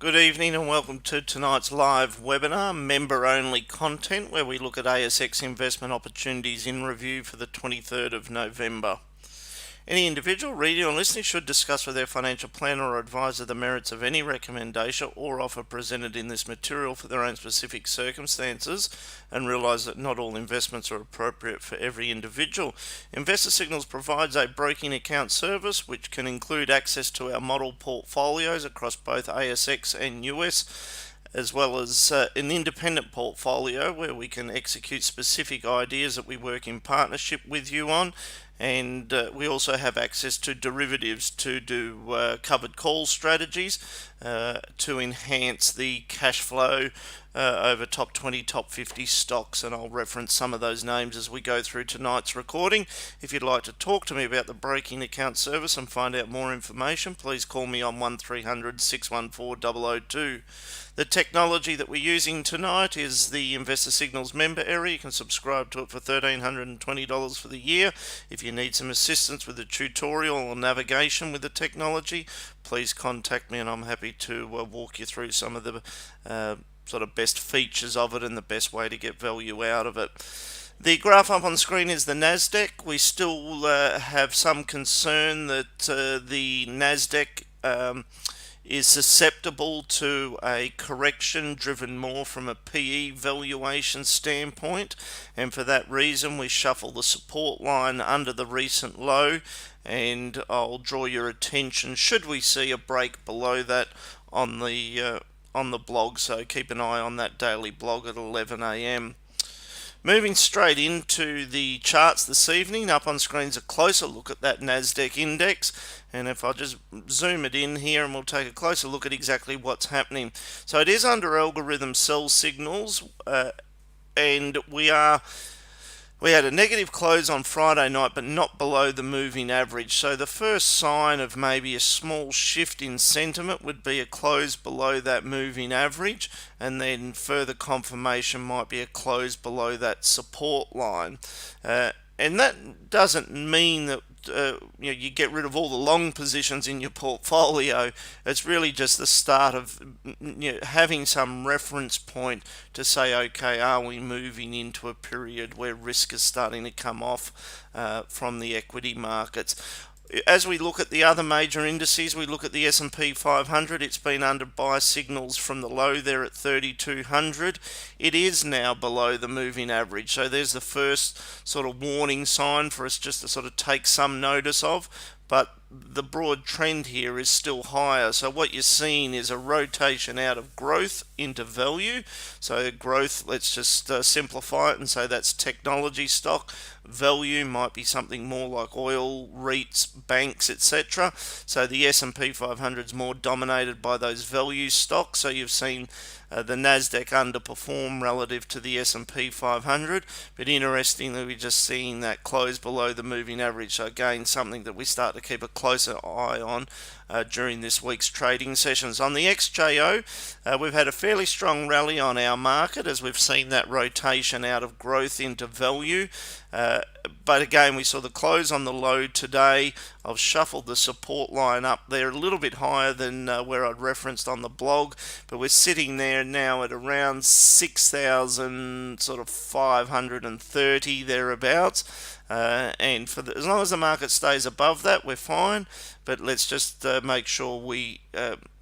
Good evening and welcome to tonight's live webinar, member-only content, where we look at ASX investment opportunities in review for the 23rd of November. Any individual reading or listening should discuss with their financial planner or advisor the merits of any recommendation or offer presented in this material for their own specific circumstances, and realise that not all investments are appropriate for every individual. Investor Signals provides a broking account service which can include access to our model portfolios across both ASX and US, as well as an independent portfolio where we can execute specific ideas that we work in partnership with you on. And we also have access to derivatives to do covered call strategies to enhance the cash flow over top 20, top 50 stocks, and I'll reference some of those names as we go through tonight's recording. If you'd like to talk to me about the broking account service and find out more information, please call me on 1300 614 002. The technology that we're using tonight is the Investor Signals member area. You can subscribe to it for $1,320 for the year. If you need some assistance with the tutorial or navigation with the technology, please contact me and I'm happy to walk you through some of the sort of best features of it and the best way to get value out of it. The graph up on screen is the Nasdaq. We still have some concern that the Nasdaq is susceptible to a correction driven more from a PE valuation standpoint, and for that reason we shuffle the support line under the recent low, and I'll draw your attention should we see a break below that on the blog, so keep an eye on that daily blog at 11 a.m. Moving straight into the charts this evening, up on screen is a closer look at that Nasdaq index, and if I just zoom it in here and we'll take a closer look at exactly what's happening. So it is under algorithm sell signals, and we had a negative close on Friday night, but not below the moving average. So the first sign of maybe a small shift in sentiment would be a close below that moving average, and then further confirmation might be a close below that support line. And that doesn't mean that you get rid of all the long positions in your portfolio. It's really just the start of having some reference point to say, okay, are we moving into a period where risk is starting to come off from the equity markets? As we look at the other major indices, we look at the S&P 500. It's been under buy signals from the low there at 3,200. It is now below the moving average. So there's the first sort of warning sign for us just to sort of take some notice of. But the broad trend here is still higher. So what you're seeing is a rotation out of growth into value. So growth, let's just simplify it and say that's technology stock. Value might be something more like oil, REITs, banks, etc. So the S&P 500 is more dominated by those value stocks. So you've seen the Nasdaq underperform relative to the S&P 500, but interestingly we're just seeing that close below the moving average. So again, something that we start to keep a closer eye on during this week's trading sessions. On the XJO, we've had a fairly strong rally on our market as we've seen that rotation out of growth into value. But again, we saw the close on the low today. I've shuffled the support line up there a little bit higher than where I'd referenced on the blog, but we're sitting there now at around 6,000 sort of 530 thereabouts. And as long as the market stays above that, we're fine. But let's just make sure we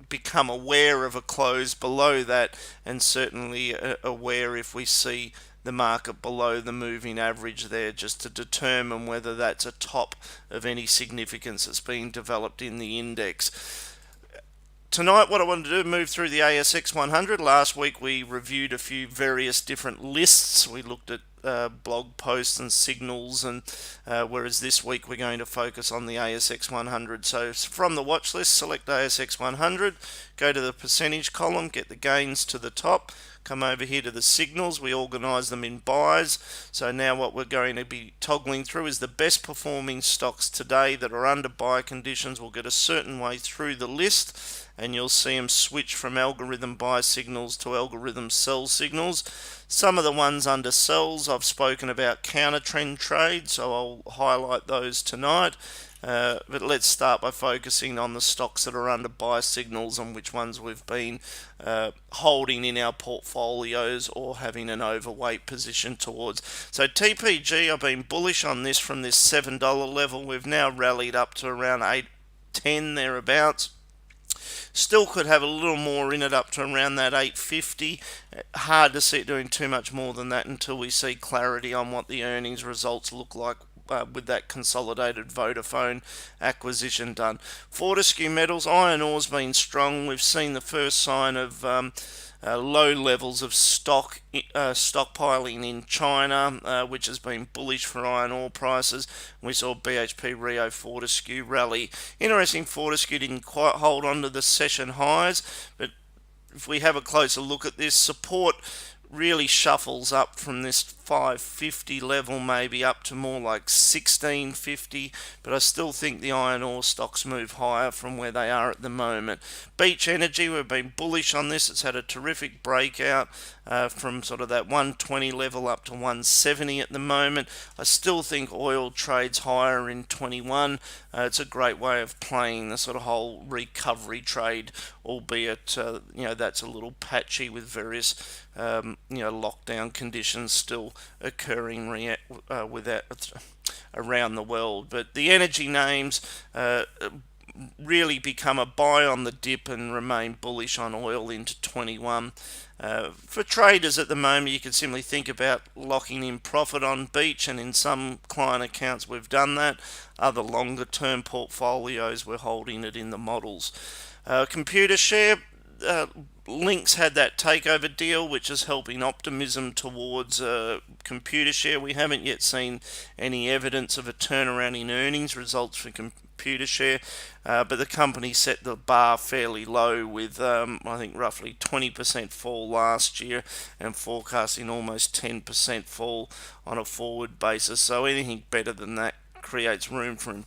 become aware of a close below that, and certainly aware if we see the market below the moving average there, just to determine whether that's a top of any significance that's being developed in the index. Tonight, what I wanted to do, move through the ASX 100. Last week we reviewed a few various different lists. We looked at blog posts and signals, and whereas this week we're going to focus on the ASX 100. So from the watch list, select ASX 100, go to the percentage column, get the gains to the top, come over here to the signals. We organize them in buys. So now what we're going to be toggling through is the best performing stocks today that are under buy conditions. We'll get a certain way through the list, and you'll see them switch from algorithm buy signals to algorithm sell signals. Some of the ones under sells, I've spoken about counter trend trades, so I'll highlight those tonight. But let's start by focusing on the stocks that are under buy signals and which ones we've been holding in our portfolios or having an overweight position towards. So TPG, I've been bullish on this from this $7 level. We've now rallied up to around 8.10 thereabouts. Still could have a little more in it up to around that 850. Hard to see it doing too much more than that until we see clarity on what the earnings results look like with that consolidated Vodafone acquisition done. Fortescue Metals, iron ore's been strong. We've seen the first sign of low levels of stockpiling in China, which has been bullish for iron ore prices. We saw BHP Rio Fortescue rally. Interesting, Fortescue didn't quite hold on to the session highs, but if we have a closer look at this, support really shuffles up from this 550 level maybe up to more like 1650, but I still think the iron ore stocks move higher from where they are at the moment. Beach Energy, we've been bullish on this. It's had a terrific breakout from sort of that 120 level up to 170 at the moment. I still think oil trades higher in 21. It's a great way of playing the sort of whole recovery trade, albeit that's a little patchy with various lockdown conditions still occurring around the world. But the energy names really become a buy on the dip and remain bullish on oil into 21. For traders at the moment, you can simply think about locking in profit on Beach, and in some client accounts we've done that. Other longer term portfolios, we're holding it in the models. Computershare, Lynx had that takeover deal, which is helping optimism towards Computershare. We haven't yet seen any evidence of a turnaround in earnings results for Computershare, but the company set the bar fairly low with, I think, roughly 20% fall last year and forecasting almost 10% fall on a forward basis. So anything better than that creates room for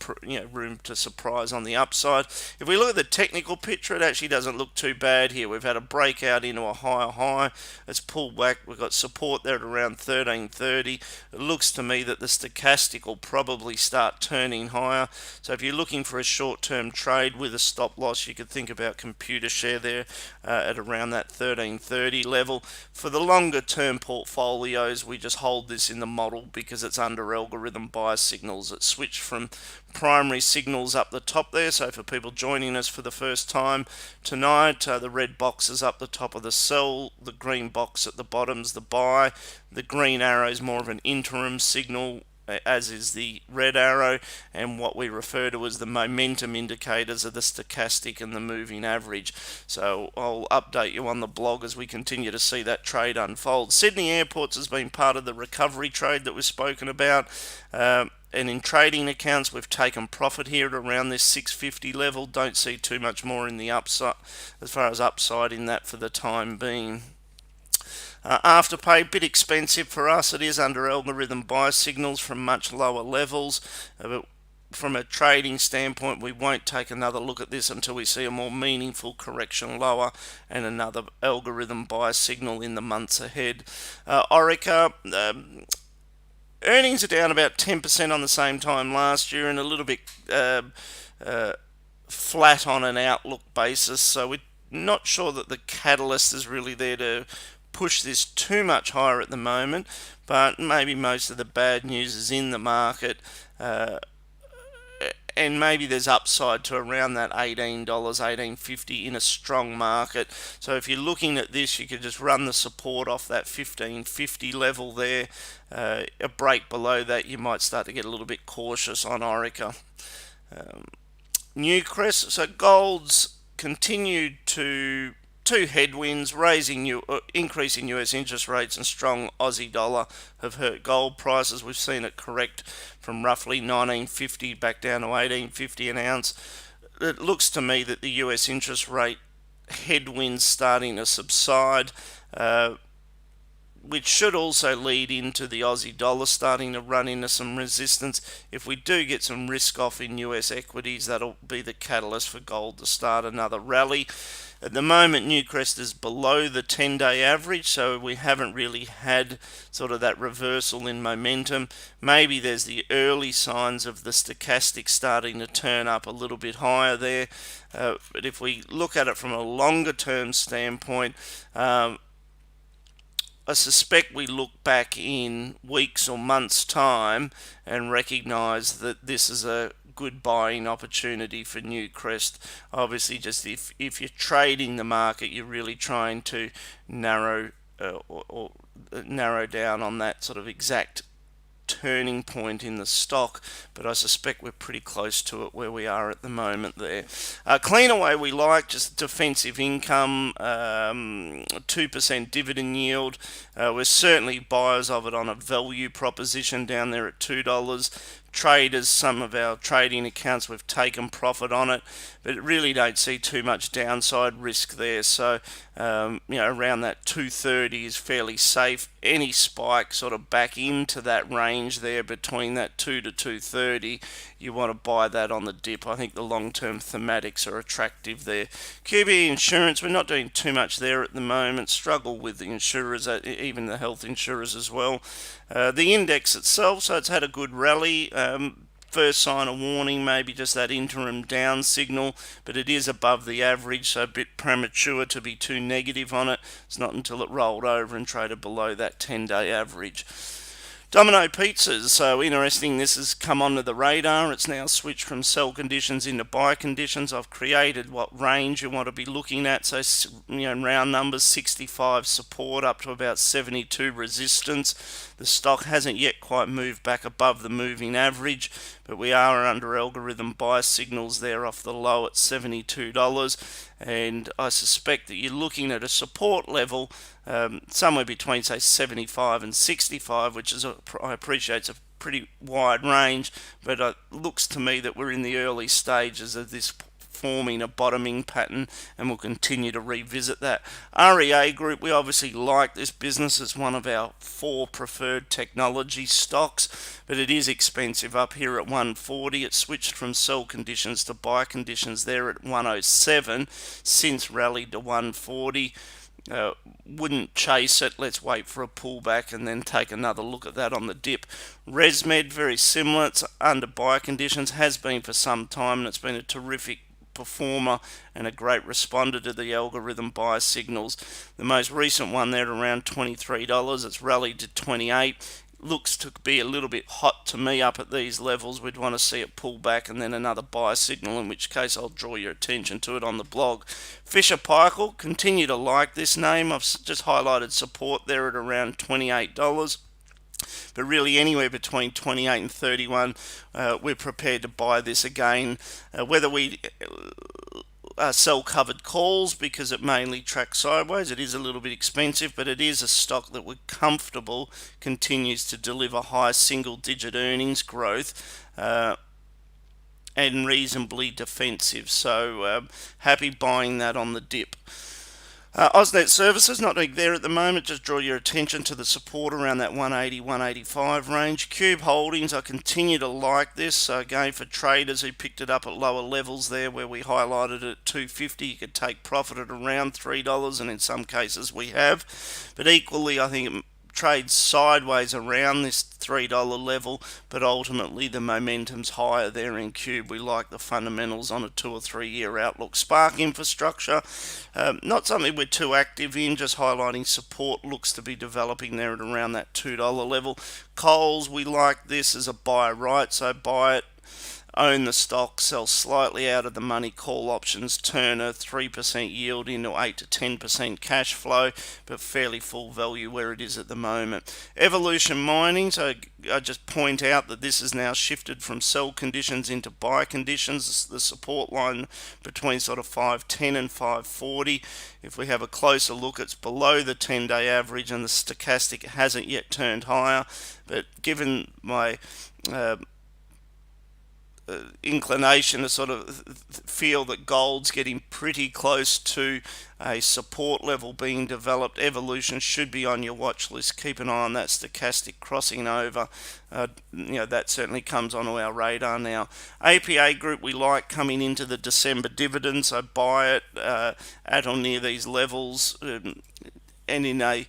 room to surprise on the upside. If we look at the technical picture, it actually doesn't look too bad here. We've had a breakout into a higher high. It's pulled back. We've got support there at around 1330. It looks to me that the stochastic will probably start turning higher. So if you're looking for a short-term trade with a stop loss, you could think about Computershare there at around that 1330 level. For the longer-term portfolios, we just hold this in the model because it's under algorithm buy signals. It's switched from primary signals up the top there. So for people joining us for the first time tonight, the red box is up the top of the sell, the green box at the bottom's the buy, the green arrow is more of an interim signal, as is the red arrow, and what we refer to as the momentum indicators are the stochastic and the moving average. So I'll update you on the blog as we continue to see that trade unfold. Sydney Airports has been part of the recovery trade that we've spoken about. And in trading accounts, we've taken profit here at around this 650 level. Don't see too much more in the upside, as far as upside in that for the time being. Afterpay, a bit expensive for us. It is under algorithm buy signals from much lower levels. But from a trading standpoint, we won't take another look at this until we see a more meaningful correction lower and another algorithm buy signal in the months ahead. Orica, earnings are down about 10% on the same time last year and a little bit flat on an outlook basis. So we're not sure that the catalyst is really there to push this too much higher at the moment, but maybe most of the bad news is in the market, and maybe there's upside to around that $18, $18.50 in a strong market. So if you're looking at this, you could just run the support off that $15.50 level there. A break below that, you might start to get a little bit cautious on Orica. Newcrest, so gold's continued to two headwinds, increasing US interest rates and strong Aussie dollar have hurt gold prices. We've seen it correct from roughly $19.50 back down to $18.50 an ounce. It looks to me that the US interest rate headwinds starting to subside, which should also lead into the Aussie dollar starting to run into some resistance. If we do get some risk off in US equities, that'll be the catalyst for gold to start another rally. At the moment, Newcrest is below the 10-day average, so we haven't really had sort of that reversal in momentum. Maybe there's the early signs of the stochastic starting to turn up a little bit higher there. But if we look at it from a longer term standpoint, I suspect we look back in weeks or months' time and recognise that this is a good buying opportunity for Newcrest. Obviously, just if you're trading the market, you're really trying to narrow or narrow down on that sort of exact turning point in the stock, but I suspect we're pretty close to it where we are at the moment there. Cleanaway we like, just defensive income, 2% dividend yield. We're certainly buyers of it on a value proposition down there at $2. Traders, some of our trading accounts, we've taken profit on it, but really don't see too much downside risk there. So around that 230 is fairly safe. Any spike sort of back into that range there between that 2 to 230, you want to buy that on the dip. I think the long-term thematics are attractive there. QBE Insurance, we're not doing too much there at the moment. Struggle with the insurers, even the health insurers as well. The index itself, so it's had a good rally. First sign of warning, maybe just that interim down signal, but it is above the average, so a bit premature to be too negative on it. It's not until it rolled over and traded below that 10-day average. Domino Pizzas, so interesting, this has come onto the radar. It's now switched from sell conditions into buy conditions. I've created what range you want to be looking at, so round numbers, 65 support up to about 72 resistance. The stock hasn't yet quite moved back above the moving average, but we are under algorithm buy signals there off the low at $72, and I suspect that you're looking at a support level somewhere between, say, 75 and 65, which is, I appreciate, it's a pretty wide range, but it looks to me that we're in the early stages of this forming a bottoming pattern, and we'll continue to revisit that. REA Group, we obviously like this business. It's one of our 4 preferred technology stocks, but it is expensive up here at 140. It switched from sell conditions to buy conditions there at 107, since rallied to 140. Wouldn't chase it. Let's wait for a pullback and then take another look at that on the dip. ResMed, very similar. It's under buy conditions, has been for some time, and it's been a terrific performer and a great responder to the algorithm buy signals. The most recent one there at around $23. It's rallied to 28. Looks to be a little bit hot to me up at these levels. We'd want to see it pull back and then another buy signal, in which case I'll draw your attention to it on the blog. Fisher Paykel, continue to like this name. I've just highlighted support there at around $28. But really anywhere between 28 and 31, we're prepared to buy this again. Whether we sell covered calls because it mainly tracks sideways, it is a little bit expensive, but it is a stock that we're comfortable continues to deliver high single-digit earnings growth and reasonably defensive. So happy buying that on the dip. AusNet Services, not doing there at the moment. Just draw your attention to the support around that 180, 185 range. Cube Holdings, I continue to like this. So again, for traders who picked it up at lower levels there, where we highlighted it at 250, you could take profit at around $3, and in some cases we have. But equally, I think it trades sideways around this $3 level, but ultimately the momentum's higher there in Cube. We like the fundamentals on a 2 or 3 year outlook. Spark Infrastructure, not something we're too active in, just highlighting support looks to be developing there at around that $2 level. Coles, we like this as a buy right, so buy it, own the stock, sell slightly out of the money call options, turn a 3% yield into 8 to 10% cash flow, but fairly full value where it is at the moment. Evolution Mining, so I just point out that this has now shifted from sell conditions into buy conditions. The support line between sort of 510 and 540. If we have a closer look, it's below the 10-day average, and the stochastic hasn't yet turned higher, but given my inclination to sort of feel that gold's getting pretty close to a support level being developed. Evolution should be on your watch list. Keep an eye on that stochastic crossing over. That certainly comes onto our radar now. APA Group we like coming into the December dividends. So buy it at or near these levels, and in a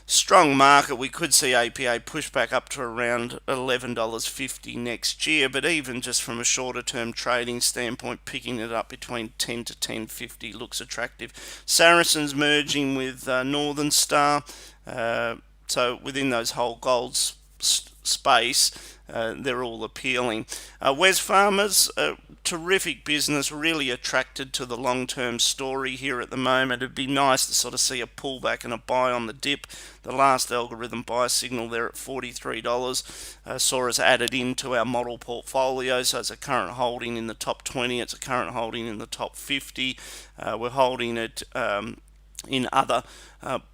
strong market, we could see APA push back up to around $11.50 next year, but even just from a shorter term trading standpoint, picking it up between 10 to 10.50 looks attractive. Saracen's merging with Northern Star, so within those whole gold space, they're all appealing. Wesfarmers, terrific business, really attracted to the long-term story here at the moment. It'd be nice to sort of see a pullback and a buy on the dip. The last algorithm buy signal there at $43 saw us added into our model portfolio, so it's a current holding in the top 20, it's a current holding in the top 50. We're holding it in other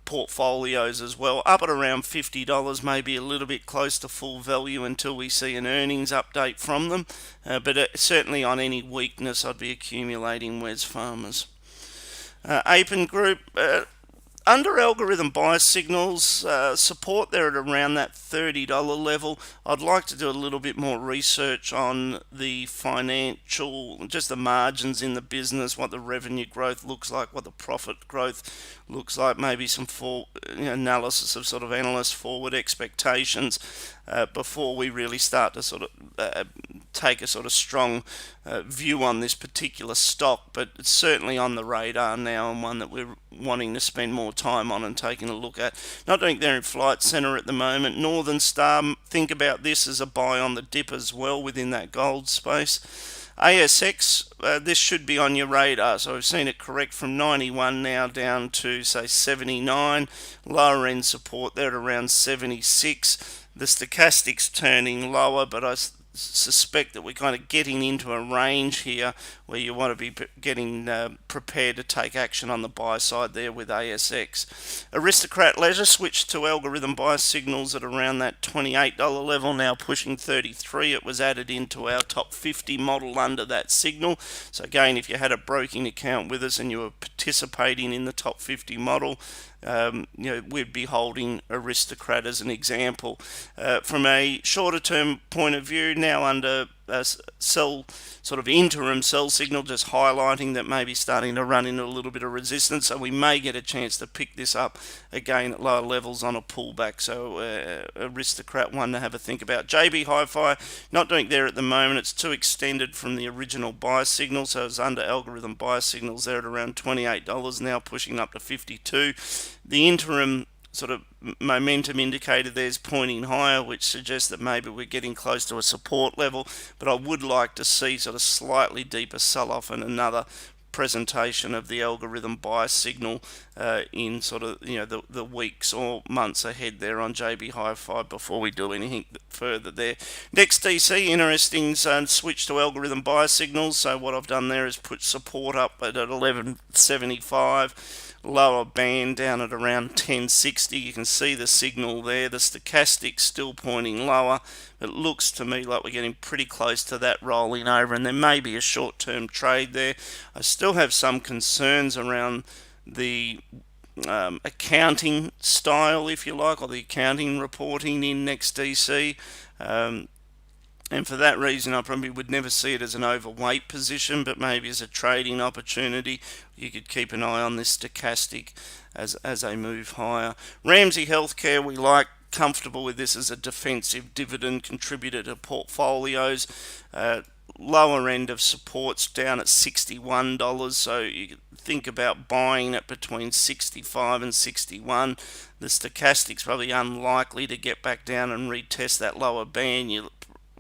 portfolios as well, up at around $50, maybe a little bit close to full value until we see an earnings update from them, but certainly on any weakness I'd be accumulating Wesfarmers. Appen Group, under algorithm buy signals, support there at around that $30 level. I'd like to do a little bit more research on the financial, just the margins in the business, what the revenue growth looks like, what the profit growth looks like, maybe some analysis of sort of analyst forward expectations before we really start to sort of take a sort of strong view on this particular stock. But it's certainly on the radar now, and one that we're wanting to spend more time on and taking a look at. Not doing there in Flight Centre at the moment. Northern Star, think about this as a buy on the dip as well within that gold space. ASX, this should be on your radar. So we've seen it correct from 91 now down to say 79. Lower end support there at around 76. The stochastic's turning lower, but I suspect that we're kind of getting into a range here where you want to be getting prepared to take action on the buy side there with ASX. Aristocrat Leisure switched to algorithm buy signals at around that $28 level, now pushing 33. It was added into our top 50 model under that signal. So again, if you had a broking account with us and you were participating in the top 50 model, we'd be holding Aristocrat as an example. From a shorter term point of view, now under sell sort of interim sell signal, just highlighting that maybe starting to run into a little bit of resistance, so we may get a chance to pick this up again at lower levels on a pullback. So Aristocrat one to have a think about. JB Hi-Fi, not doing there at the moment. It's too extended from the original buy signal, so it's under algorithm buy signals there at around $28, now pushing up to 52. The interim sort of momentum indicator there's pointing higher, which suggests that maybe we're getting close to a support level, but I would like to see sort of slightly deeper sell-off and another presentation of the algorithm buy signal in sort of the weeks or months ahead there on JB Hi-Fi before we do anything further there. NextDC, interesting, switch to algorithm buy signals. So what I've done there is put support up at 1175. Lower band down at around 1060. You can see the signal there. The stochastic still pointing lower. It looks to me like we're getting pretty close to that rolling over, and there may be a short-term trade there. I still have some concerns around the accounting style, if you like, or the accounting reporting in NextDC. And for that reason, I probably would never see it as an overweight position, but maybe as a trading opportunity. You could keep an eye on this stochastic as they move higher. Ramsay Health Care, we like, comfortable with this as a defensive dividend contributor to portfolios. Lower end of supports down at $61, so you can think about buying it between 65 and 61. The stochastic's probably unlikely to get back down and retest that lower band. You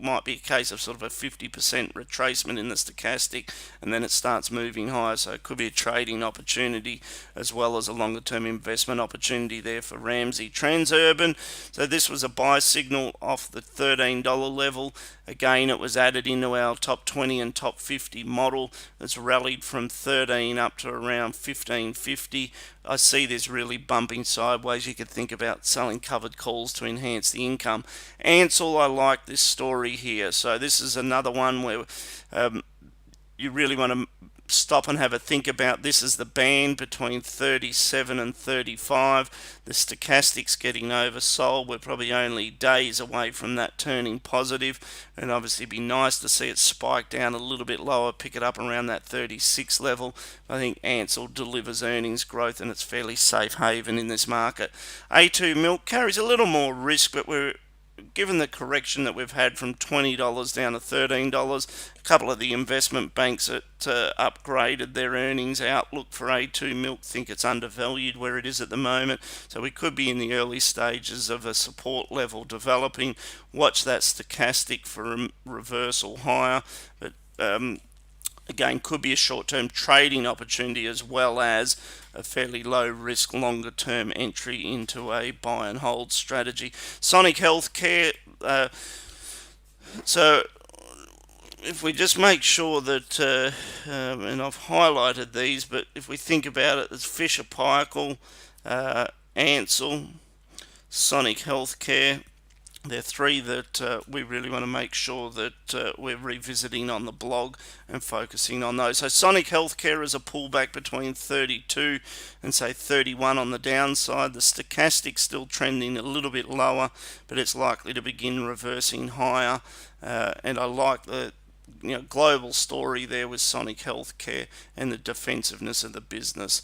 might be a case of sort of a 50% retracement in the stochastic, and then it starts moving higher. So it could be a trading opportunity as well as a longer term investment opportunity there for Ramsay. Transurban, so this was a buy signal off the $13 level. Again, it was added into our top 20 and top 50 model. It's rallied from 13 up to around 15.50. I see this really bumping sideways. You could think about selling covered calls to enhance the income. Ansell, I like this story Macquarie here. So this is another one where you really want to stop and have a think about. This is the band between 37 and 35. The stochastic's getting oversold. We're probably only days away from that turning positive, and obviously it'd be nice to see it spike down a little bit lower, pick it up around that 36 level. I think Ansell delivers earnings growth and it's fairly safe haven in this market. A2 Milk carries a little more risk, but we're given the correction that we've had from $20 down to $13, a couple of the investment banks that upgraded their earnings outlook for A2 Milk think it's undervalued where it is at the moment. So we could be in the early stages of a support level developing. Watch that stochastic for a reversal higher. But again, could be a short-term trading opportunity as well as a fairly low-risk, longer-term entry into a buy-and-hold strategy. Sonic Healthcare, so if we just make sure that, and I've highlighted these, but if we think about it, there's Fisher Paykel, Ansell, Sonic Healthcare. They're three that we really want to make sure that we're revisiting on the blog and focusing on those. So Sonic Healthcare is a pullback between 32 and say 31 on the downside. The stochastic's still trending a little bit lower, but it's likely to begin reversing higher. And I like the global story there with Sonic Healthcare and the defensiveness of the business.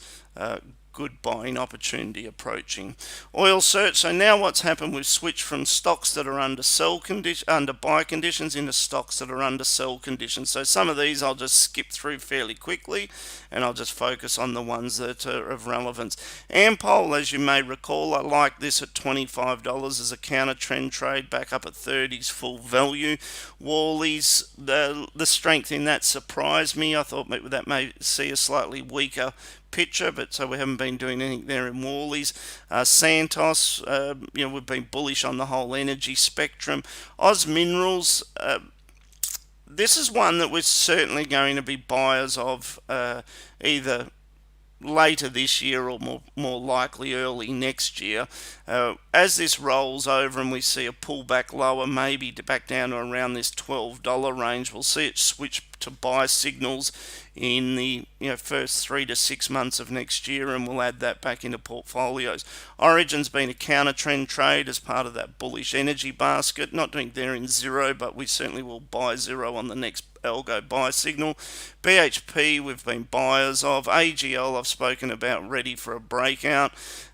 Good buying opportunity approaching. Oil Search. So now what's happened, we've switched from stocks that are under buy conditions into stocks that are under sell conditions. So some of these I'll just skip through fairly quickly and I'll just focus on the ones that are of relevance. Ampol, as you may recall, I like this at $25 as a counter trend trade, back up at 30s full value. Worley's, the strength in that surprised me. I thought that may see a slightly weaker picture, but so we haven't been doing anything there in Worley's. Santos, we've been bullish on the whole energy spectrum. Oz Minerals, this is one that we're certainly going to be buyers of either later this year or more likely early next year. As this rolls over and we see a pullback lower, maybe back down to around this $12 range, we'll see it switch to buy signals in the first 3 to 6 months of next year, and we'll add that back into portfolios. Origin's been a counter trend trade as part of that bullish energy basket. Not doing there in zero, but we certainly will buy zero on the next algo buy signal. BHP we've been buyers of. AGL I've spoken about, ready for a breakout.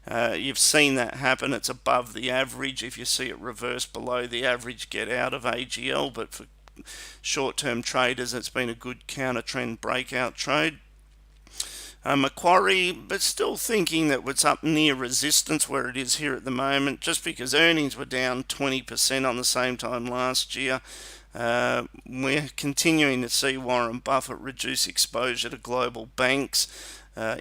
You've seen that happen. It's above the average. If you see it reverse below the average, get out of AGL, but for short-term traders it's been a good counter trend breakout trade. Macquarie, but still thinking that it's up near resistance where it is here at the moment, just because earnings were down 20% on the same time last year. We're continuing to see Warren Buffett reduce exposure to global banks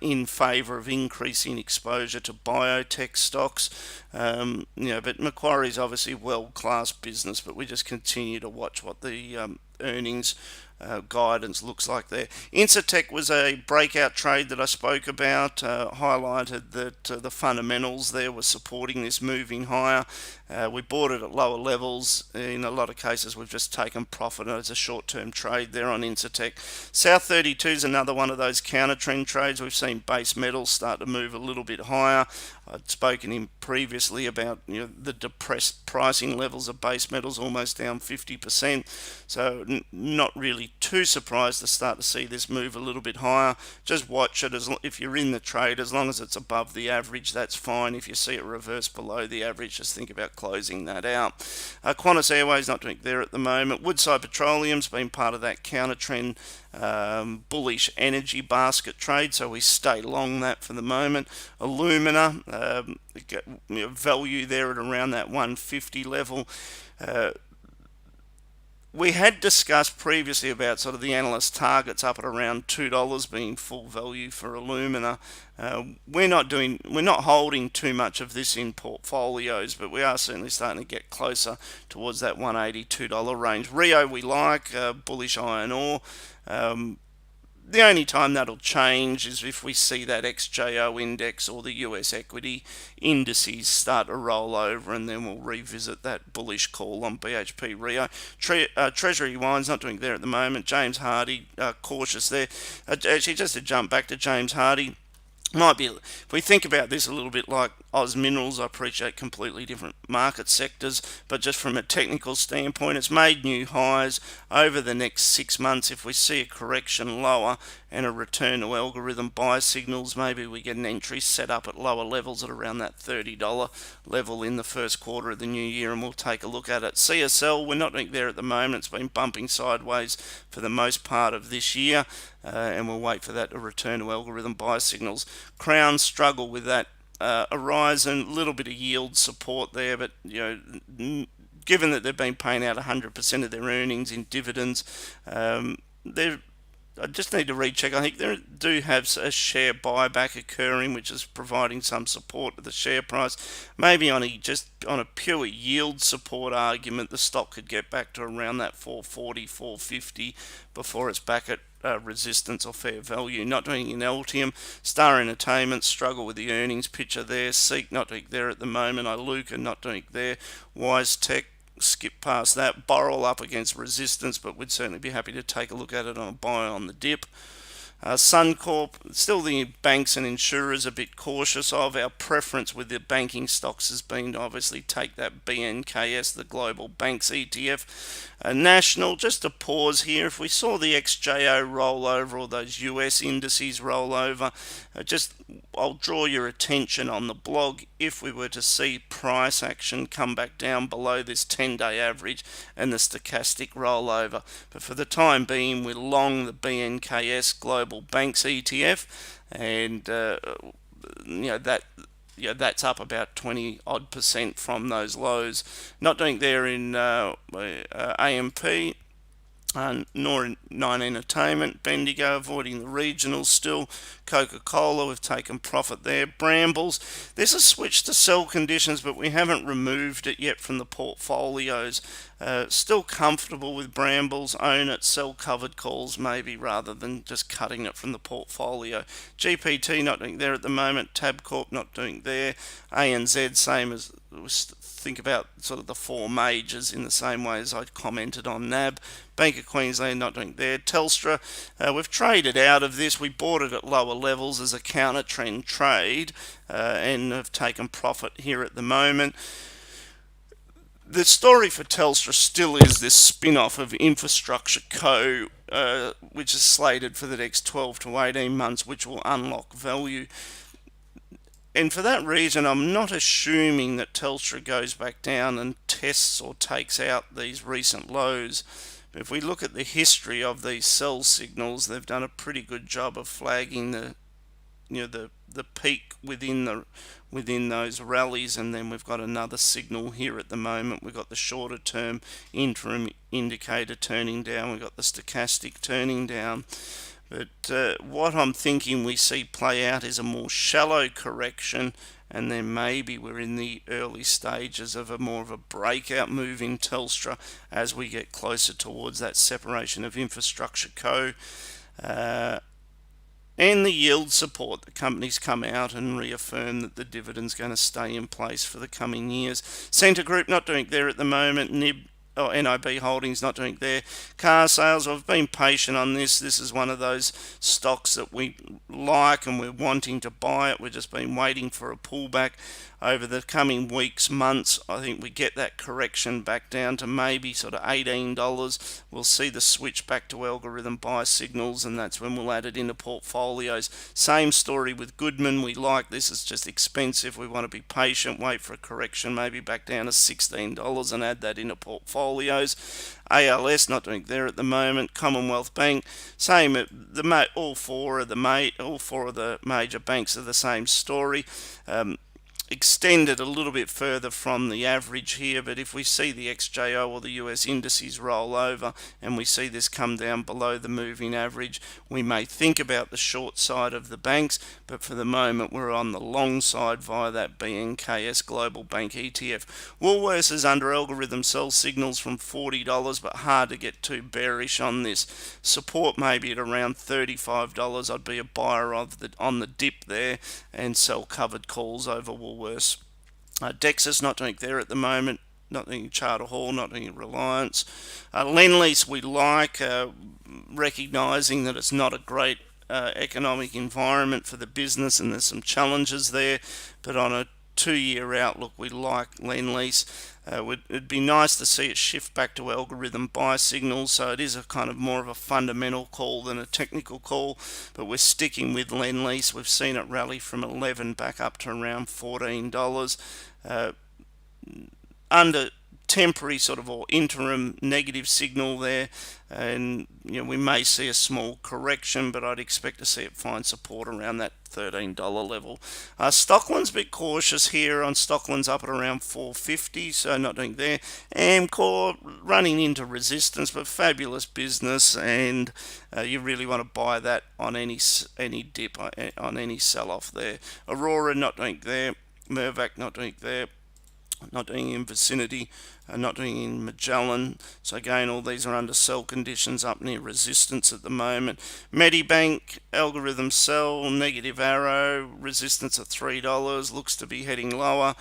in favour of increasing exposure to biotech stocks. But Macquarie's obviously world-class business, but we just continue to watch what the earnings guidance looks like there. Incitec was a breakout trade that I spoke about, highlighted that the fundamentals there were supporting this moving higher. We bought it at lower levels. In a lot of cases we've just taken profit as a short-term trade there on Incitec. South 32 is another one of those counter trend trades. We've seen base metals start to move a little bit higher. I'd spoken previously about the depressed pricing levels of base metals, almost down 50%. So not really too surprised to start to see this move a little bit higher. Just watch it if you're in the trade. As long as it's above the average, that's fine. If you see it reverse below the average, just think about closing that out. Qantas Airways not doing there at the moment. Woodside Petroleum's been part of that counter trend bullish energy basket trade, so we stay long that for the moment. Alumina, value there at around that 150 level. We had discussed previously about sort of the analyst targets up at around $2 being full value for alumina. We're not holding too much of this in portfolios, but we are certainly starting to get closer towards that $182 range. Rio we like, bullish iron ore. The only time that'll change is if we see that XJO index or the US equity indices start to roll over, and then we'll revisit that bullish call on BHP Rio. Treasury Wine's not doing there at the moment. James Hardie, cautious there. Actually, just to jump back to James Hardie, might be, if we think about this a little bit like Oz Minerals, I appreciate completely different market sectors, but just from a technical standpoint, it's made new highs. Over the next 6 months, if we see a correction lower and a return to algorithm buy signals, maybe we get an entry set up at lower levels at around that $30 level in the first quarter of the new year, and we'll take a look at it. CSL, we're not doing there at the moment. It's been bumping sideways for the most part of this year, and we'll wait for that to return to algorithm buy signals. Crown struggle with that. Horizon, a little bit of yield support there, but given that they've been paying out 100% of their earnings in dividends, I just need to recheck. I think they do have a share buyback occurring, which is providing some support to the share price. Maybe on a pure yield support argument, the stock could get back to around that 440, 450 before it's back at resistance or fair value. Not doing in Altium. Star Entertainment struggle with the earnings picture there. Seek not doing there at the moment. Iluka not doing there. WiseTech, skip past that. Boral up against resistance, but we'd certainly be happy to take a look at it on a buy on the dip. Suncorp, still the banks and insurers a bit cautious of. Our preference with the banking stocks has been to obviously take that BNKS, the Global Banks ETF. National, just a pause here. If we saw the XJO roll over or those US indices roll over, I'll draw your attention on the blog. If we were to see price action come back down below this 10-day average and the stochastic rollover, but for the time being, we're long the BNKS Global Banks ETF, and that's up about 20% from those lows. Not doing there in AMP. Nor in Nine Entertainment. Bendigo avoiding the regionals still. Coca-Cola, we've taken profit there. Brambles, there's a switch to sell conditions, but we haven't removed it yet from the portfolios. Still comfortable with Brambles. Own it, sell covered calls maybe, rather than just cutting it from the portfolio. GPT not doing there at the moment. Tabcorp not doing there. ANZ, same as think about sort of the four majors in the same way as I commented on NAB. Bank of Queensland not doing there. Telstra, we've traded out of this. We bought it at lower levels as a counter trend trade, and have taken profit here at the moment. The story for Telstra still is this spin-off of Infrastructure Co, which is slated for the next 12 to 18 months, which will unlock value. And for that reason, I'm not assuming that Telstra goes back down and tests or takes out these recent lows. But if we look at the history of these sell signals, they've done a pretty good job of flagging the peak within those rallies, and then we've got another signal here at the moment. We've got the shorter term interim indicator turning down. We've got the stochastic turning down. But what I'm thinking we see play out is a more shallow correction, and then maybe we're in the early stages of more of a breakout move in Telstra as we get closer towards that separation of Infrastructure Co. And the yield support. The company's come out and reaffirmed that the dividend's going to stay in place for the coming years. Scentre Group not doing there at the moment. NIB Holdings not doing there. Car sales, I've been patient on this. This is one of those stocks that we like and we're wanting to buy it. We've just been waiting for a pullback. Over the coming weeks, months, I think we get that correction back down to maybe sort of $18. We'll see the switch back to algorithm buy signals, and that's when we'll add it into portfolios. Same story with Goodman. We like this. It's just expensive. We want to be patient, wait for a correction, maybe back down to $16 and add that into portfolios. ALS not doing there at the moment. Commonwealth Bank, same. All four of the major banks are the same story. extended a little bit further from the average here, but if we see the XJO or the US indices roll over and we see this come down below the moving average, we may think about the short side of the banks, but for the moment we're on the long side via that BNKS Global Bank ETF. Woolworths is under algorithm sell signals from $40, but hard to get too bearish on this. Support maybe at around $35. I'd be a buyer of on the dip there and sell covered calls over Woolworths. Dexus not doing there at the moment, not doing Charter Hall, not doing Reliance. Lendlease we like, recognising that it's not a great economic environment for the business and there's some challenges there, but on a 2-year outlook we like Lendlease. It'd be nice to see it shift back to algorithm buy signals, so it is a kind of more of a fundamental call than a technical call, but we're sticking with Lendlease. We've seen it rally from 11 back up to around $14. Under temporary sort of or interim negative signal there, and we may see a small correction, but I'd expect to see it find support around that $13 level. Stockland's a bit cautious here on Stockland's up at around 450, so not doing there. Amcor running into resistance, but fabulous business, and you really want to buy that on any dip, on any sell-off there. Aurora not doing there. Mirvac not doing there. Not doing in Vicinity, not doing in Magellan. So again, all these are under sell conditions up near resistance at the moment. Medibank, algorithm sell, negative arrow, resistance at $3, looks to be heading lower.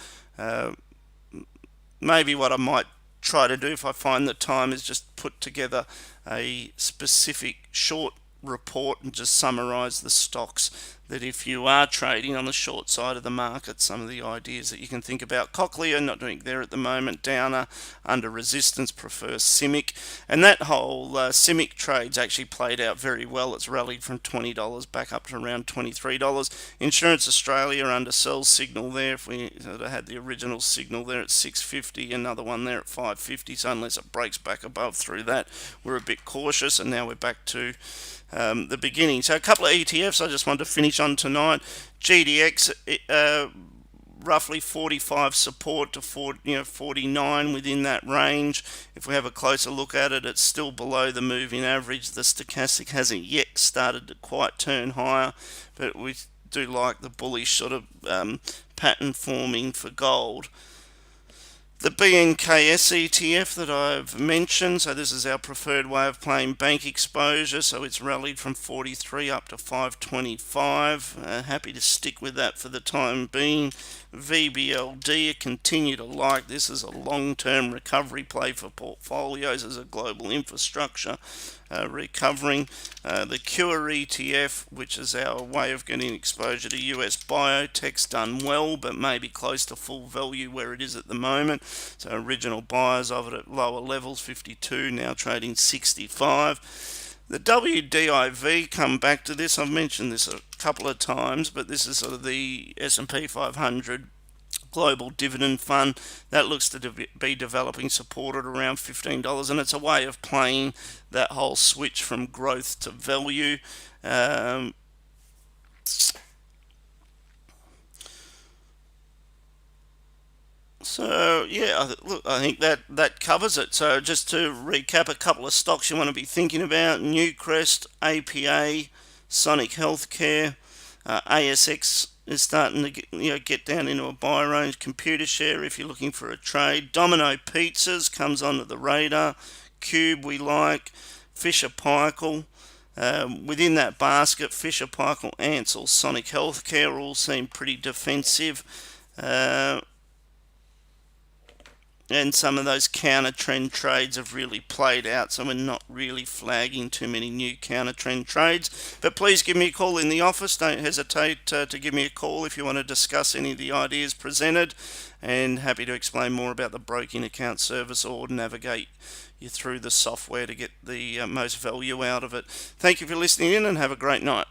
Maybe what I might try to do if I find the time is just put together a specific short report and just summarize the stocks that if you are trading on the short side of the market, some of the ideas that you can think about. Cochlear not doing there at the moment. Downer under resistance, prefers CIMIC, and that whole CIMIC trade's actually played out very well. It's rallied from $20 back up to around $23. Insurance Australia under sell signal there. If we had the original signal there at 650, another one there at 550, so unless it breaks back above through that, we're a bit cautious, and now we're back to the beginning. So a couple of ETFs I just wanted to finish on tonight. GDX, roughly 45 support to 49 within that range. If we have a closer look at it, it's still below the moving average. The stochastic hasn't yet started to quite turn higher, but we do like the bullish sort of pattern forming for gold. The BNKS ETF that I've mentioned, so this is our preferred way of playing bank exposure, so it's rallied from 43 up to 525. Happy to stick with that for the time being. VBLD, I continue to like this as a long-term recovery play for portfolios as a global infrastructure recovering. The Cure ETF, which is our way of getting exposure to US biotech's done well, but maybe close to full value where it is at the moment. So original buyers of it at lower levels, 52, now trading 65. The WDIV, come back to this, I've mentioned this a couple of times, but this is sort of the S&P 500 Global Dividend Fund. That looks to be developing support at around $15, and it's a way of playing that whole switch from growth to value. So yeah, look, I think that covers it. So just to recap, a couple of stocks you want to be thinking about: Newcrest, APA, Sonic Healthcare, ASX is starting to get down into a buy range. Computershare, if you're looking for a trade. Domino Pizzas comes onto the radar. Cube we like. Fisher Paykel. Within that basket, Fisher Paykel, Ansell, Sonic Healthcare all seem pretty defensive. And some of those counter trend trades have really played out, so we're not really flagging too many new counter trend trades. But please give me a call in the office. Don't hesitate to give me a call if you want to discuss any of the ideas presented, and happy to explain more about the broking account service or navigate you through the software to get the most value out of it. Thank you for listening in, and have a great night.